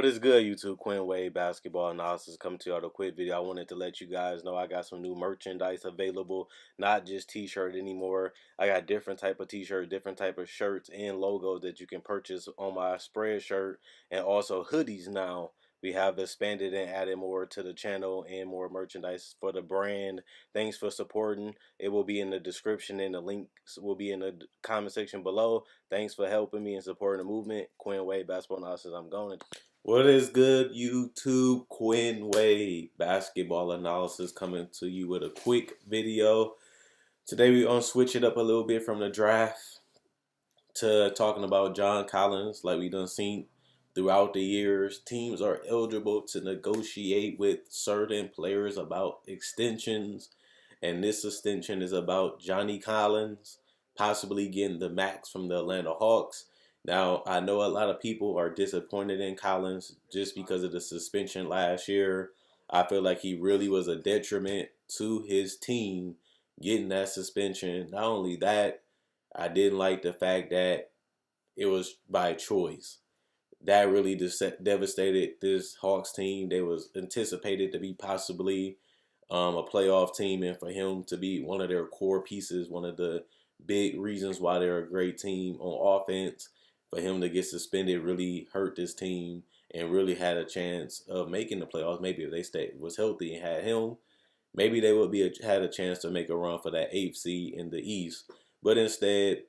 is good, YouTube? Quinn Wade Basketball Analysis coming to you with a quick video. I wanted to let you guys know I got some new merchandise available, not just t-shirt anymore. I got different type of t-shirt, different type of shirts and logos that you can purchase on my spread shirt, and also hoodies now. We have expanded and added more to the channel and more merchandise for the brand. Thanks for supporting. It will be in the description and the links will be in the comment section below. Thanks for helping me and supporting the movement. Quinn Wade Basketball Analysis. I'm going. What is good, YouTube? Quinn Wade Basketball Analysis coming to you with a quick video. Today we're going to switch it up a little bit from the draft to talking about John Collins, like we done seen throughout the years. Teams are eligible to negotiate with certain players about extensions, and this extension is about Johnny Collins possibly getting the max from the Atlanta Hawks. Now, I know a lot of people are disappointed in Collins just because of the suspension last year. I feel like he really was a detriment to his team getting that suspension. Not only that, I didn't like the fact that it was by choice. That really devastated this Hawks team. They was anticipated to be possibly a playoff team, and for him to be one of their core pieces, one of the big reasons why they're a great team on offense, for him to get suspended really hurt this team and really had a chance of making the playoffs. Maybe if they was healthy and had him, maybe they would had a chance to make a run for that 8th seed in the East. But instead,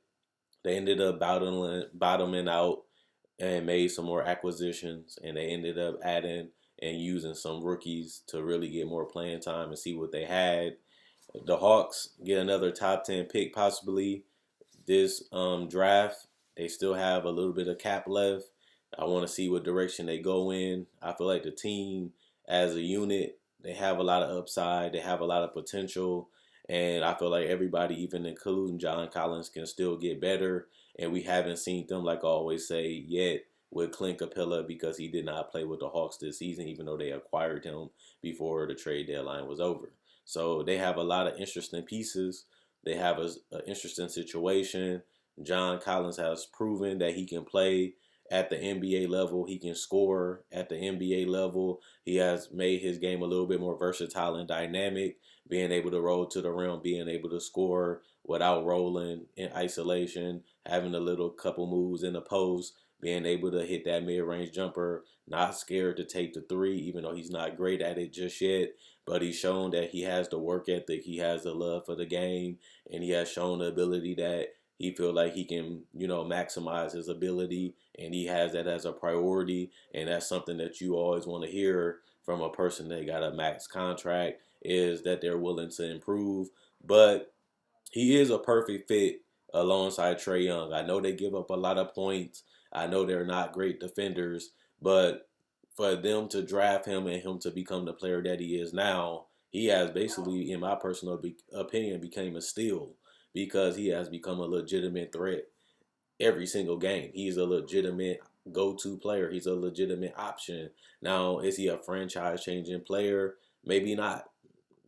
they ended up bottoming out and made some more acquisitions, and they ended up adding and using some rookies to really get more playing time and see what they had. The Hawks get another top 10 pick possibly this draft. They still have a little bit of cap left. I want to see what direction they go in. I feel like the team as a unit, they have a lot of upside. They have a lot of potential. And I feel like everybody, even including John Collins, can still get better. And we haven't seen them, like I always say, yet with Clint Capella, because he did not play with the Hawks this season, even though they acquired him before the trade deadline was over. So they have a lot of interesting pieces. They have an interesting situation. John Collins has proven that he can play at the NBA level. He can score at the NBA level. He has made his game a little bit more versatile and dynamic, being able to roll to the rim, being able to score without rolling in isolation, having a little couple moves in the post, being able to hit that mid-range jumper, not scared to take the three, even though he's not great at it just yet. But he's shown that he has the work ethic, he has the love for the game, and he has shown the ability that he feel like he can, maximize his ability, and he has that as a priority, and that's something that you always want to hear from a person that got a max contract, is that they're willing to improve. But he is a perfect fit alongside Trae Young. I know they give up a lot of points. I know they're not great defenders, but for them to draft him and him to become the player that he is now, he has basically, in my personal opinion, became a steal, because he has become a legitimate threat every single game. He's a legitimate go-to player. He's a legitimate option. Now, is he a franchise-changing player? Maybe not.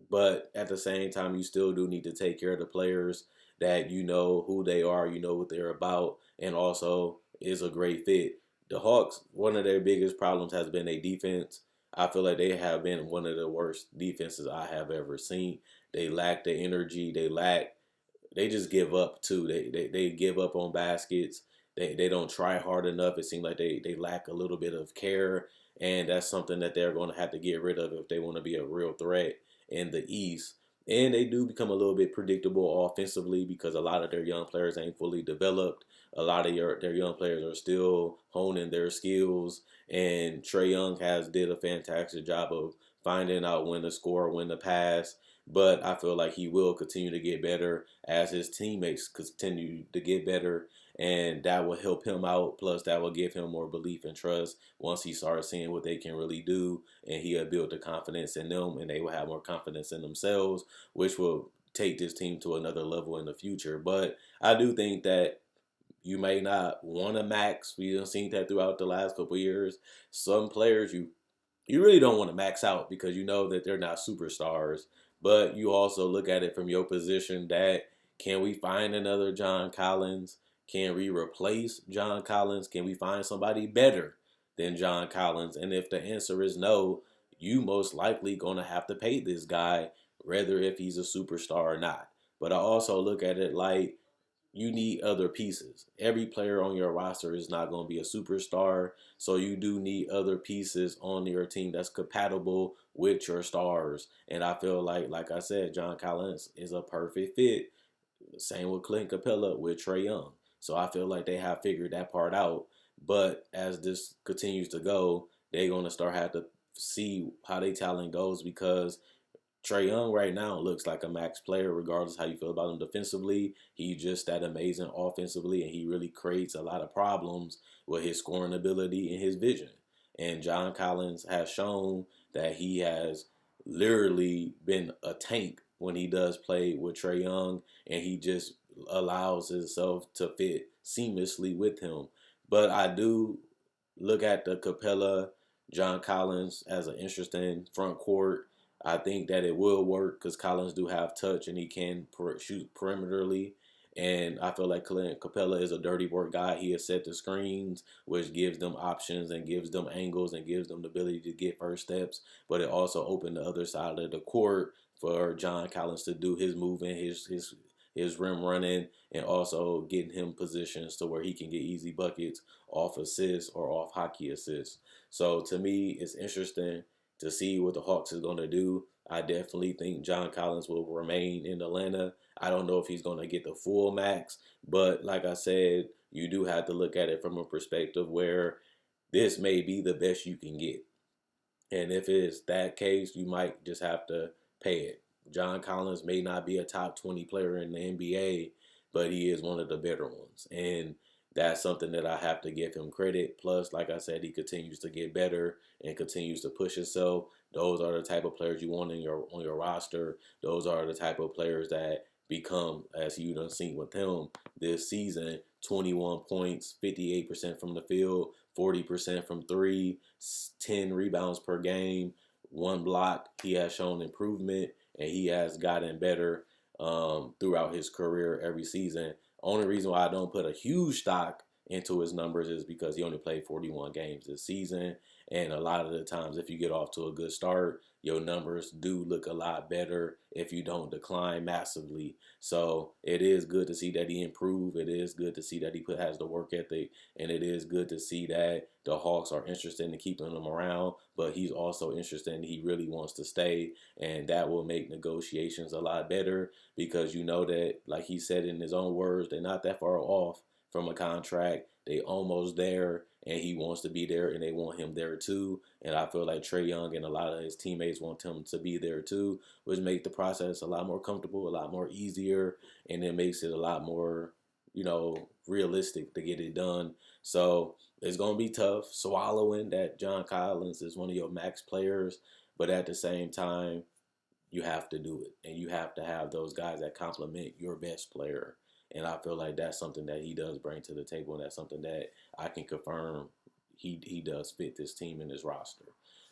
But at the same time, you still do need to take care of the players that you know who they are, you know what they're about, and also is a great fit. The Hawks, one of their biggest problems has been their defense. I feel like they have been one of the worst defenses I have ever seen. They lack the energy. They just give up too. They give up on baskets. They don't try hard enough. It seems like they lack a little bit of care, and that's something that they're going to have to get rid of if they want to be a real threat in the East. And they do become a little bit predictable offensively because a lot of their young players ain't fully developed. A lot of their young players are still honing their skills, and Trae Young has did a fantastic job of finding out when to score, when to pass. But I feel like he will continue to get better as his teammates continue to get better, and that will help him out. Plus, that will give him more belief and trust once he starts seeing what they can really do, and he'll build the confidence in them, and they will have more confidence in themselves, which will take this team to another level in the future. But I do think that you may not want to max. We've seen that throughout the last couple of years. Some players you really don't want to max out because you know that they're not superstars. But you also look at it from your position that, can we find another John Collins? Can we replace John Collins? Can we find somebody better than John Collins? And if the answer is no, you most likely gonna have to pay this guy, whether if he's a superstar or not. But I also look at it like you need other pieces. Every player on your roster is not going to be a superstar, so you do need other pieces on your team that's compatible with your stars. And I feel like I said, John Collins is a perfect fit. Same with Clint Capella with Trae Young. So I feel like they have figured that part out. But as this continues to go, they're going to start have to see how they talent goes because Trae Young right now looks like a max player, regardless how you feel about him defensively. He's just that amazing offensively, and he really creates a lot of problems with his scoring ability and his vision. And John Collins has shown that he has literally been a tank when he does play with Trae Young, and he just allows himself to fit seamlessly with him. But I do look at the Capella John Collins as an interesting front court. I think that it will work because Collins do have touch and he can shoot perimeterly. And I feel like Clint Capella is a dirty work guy. He has set the screens, which gives them options and gives them angles and gives them the ability to get first steps. But it also opened the other side of the court for John Collins to do his movement, his rim running, and also getting him positions to where he can get easy buckets off assists or off hockey assists. So to me, it's interesting to see what the Hawks is going to do. I definitely think John Collins will remain in Atlanta. I don't know if he's going to get the full max, but like I said, you do have to look at it from a perspective where this may be the best you can get. And if it's that case, you might just have to pay it. John Collins may not be a top 20 player in the NBA, but he is one of the better ones. And that's something that I have to give him credit. Plus, like I said, he continues to get better and continues to push himself. Those are the type of players you want in your roster. Those are the type of players that become, as you done seen with him this season, 21 points, 58% from the field, 40% from three, 10 rebounds per game, one block. He has shown improvement and he has gotten better throughout his career every season. Only reason why I don't put a huge stock into his numbers is because he only played 41 games this season. And a lot of the times, if you get off to a good start, your numbers do look a lot better if you don't decline massively. So it is good to see that he improved. It is good to see that he has the work ethic, and it is good to see that the Hawks are interested in keeping him around. But he's also interested, and he really wants to stay, and that will make negotiations a lot better because you know that, like he said in his own words, they're not that far off from a contract. They almost there, and he wants to be there, and they want him there too. And I feel like Trae Young and a lot of his teammates want him to be there too, which makes the process a lot more comfortable, a lot more easier, and it makes it a lot more, realistic to get it done. So it's gonna be tough swallowing that John Collins is one of your max players, but at the same time, you have to do it, and you have to have those guys that complement your best player. And I feel like that's something that he does bring to the table, and that's something that I can confirm he does fit this team in his roster.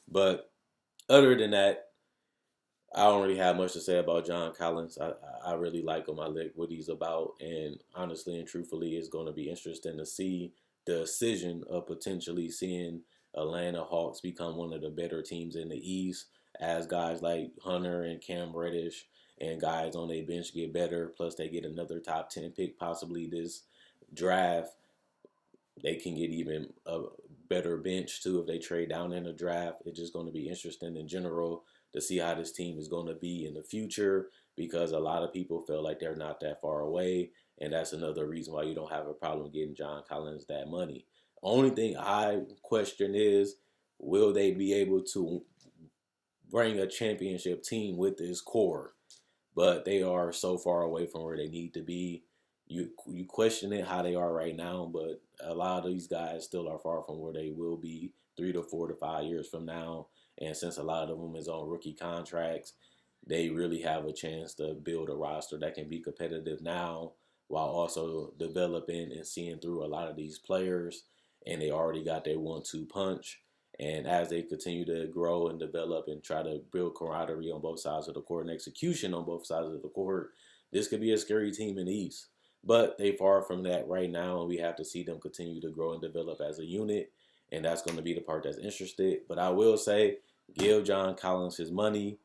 But other than that, I don't really have much to say about John Collins. I really like him. I like what he's about, and honestly and truthfully, it's going to be interesting to see the decision of potentially seeing Atlanta Hawks become one of the better teams in the East as guys like Hunter and Cam Reddish and guys on their bench get better. Plus, they get another top 10 pick possibly this draft. They can get even a better bench too if they trade down in the draft. It's just going to be interesting in general to see how this team is going to be in the future because a lot of people feel like they're not that far away, and that's another reason why you don't have a problem getting John Collins that money. Only thing I question is, will they be able to bring a championship team with this core? But they are so far away from where they need to be. You question it how they are right now, but a lot of these guys still are far from where they will be 3 to 4 to 5 years from now. And since a lot of them is on rookie contracts, they really have a chance to build a roster that can be competitive now while also developing and seeing through a lot of these players. And they already got their 1-2 punch. And as they continue to grow and develop and try to build camaraderie on both sides of the court and execution on both sides of the court, this could be a scary team in the East. But they far from that right now, and we have to see them continue to grow and develop as a unit. and that's going to be the part that's interested. But I will say, give John Collins his money,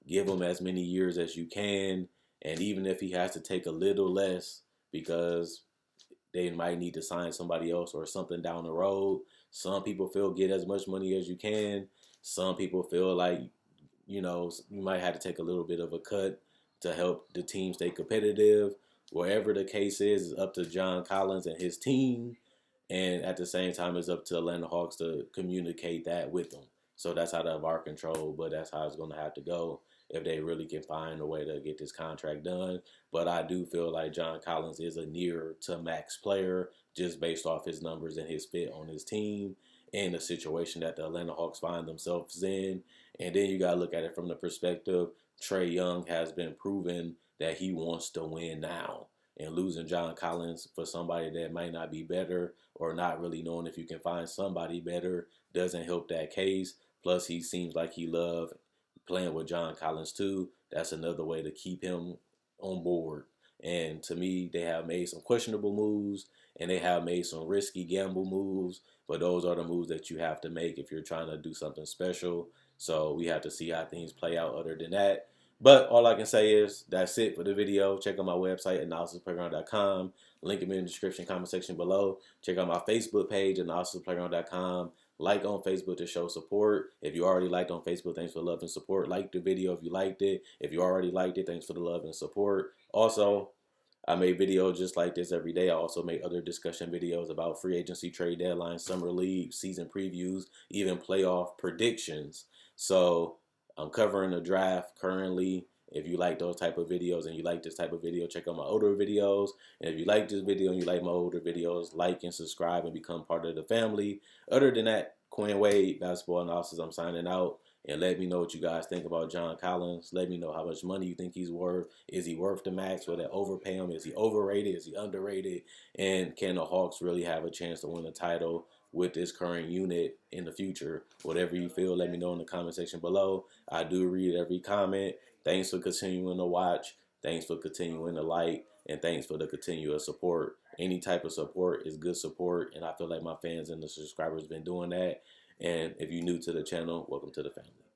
give him as many years as you can, and even if he has to take a little less because they might need to sign somebody else or something down the road. Some people feel get as much money as you can. Some people feel like, you might have to take a little bit of a cut to help the team stay competitive. Wherever the case is, it's up to John Collins and his team. And at the same time, it's up to Atlanta Hawks to communicate that with them. So that's out of our control, but that's how it's going to have to go if they really can find a way to get this contract done. But I do feel like John Collins is a near to max player just based off his numbers and his fit on his team and the situation that the Atlanta Hawks find themselves in. And then you got to look at it from the perspective Trae Young has been proven that he wants to win now. And losing John Collins for somebody that might not be better or not really knowing if you can find somebody better doesn't help that case. Plus, he seems like he loves playing with John Collins too. That's another way to keep him on board. And to me, they have made some questionable moves and they have made some risky gamble moves. But those are the moves that you have to make if you're trying to do something special. So we have to see how things play out other than that. But all I can say is that's it for the video. Check out my website, analysisplayground.com. Link in the description, comment section below. Check out my Facebook page, analysisplayground.com. Like on Facebook to show support. If you already liked on Facebook, thanks for the love and support. Like the video if you liked it. If you already liked it, thanks for the love and support. Also, I make videos just like this every day. I also make other discussion videos about free agency, trade deadline, summer league, season previews, even playoff predictions. So I'm covering the draft currently. If you like those type of videos and you like this type of video, check out my older videos. And if you like this video and you like my older videos, like and subscribe and become part of the family. Other than that, Quinn Wade, Basketball Analysis, I'm signing out. And let me know what you guys think about John Collins. Let me know how much money you think he's worth. Is he worth the max? Will they overpay him? Is he overrated? Is he underrated? And can the Hawks really have a chance to win a title with this current unit in the future? Whatever you feel, let me know in the comment section below. I do read every comment. Thanks for continuing to watch. Thanks for continuing to like. And thanks for the continuous support. Any type of support is good support. And I feel like my fans and the subscribers have been doing that. And if you're new to the channel, welcome to the family.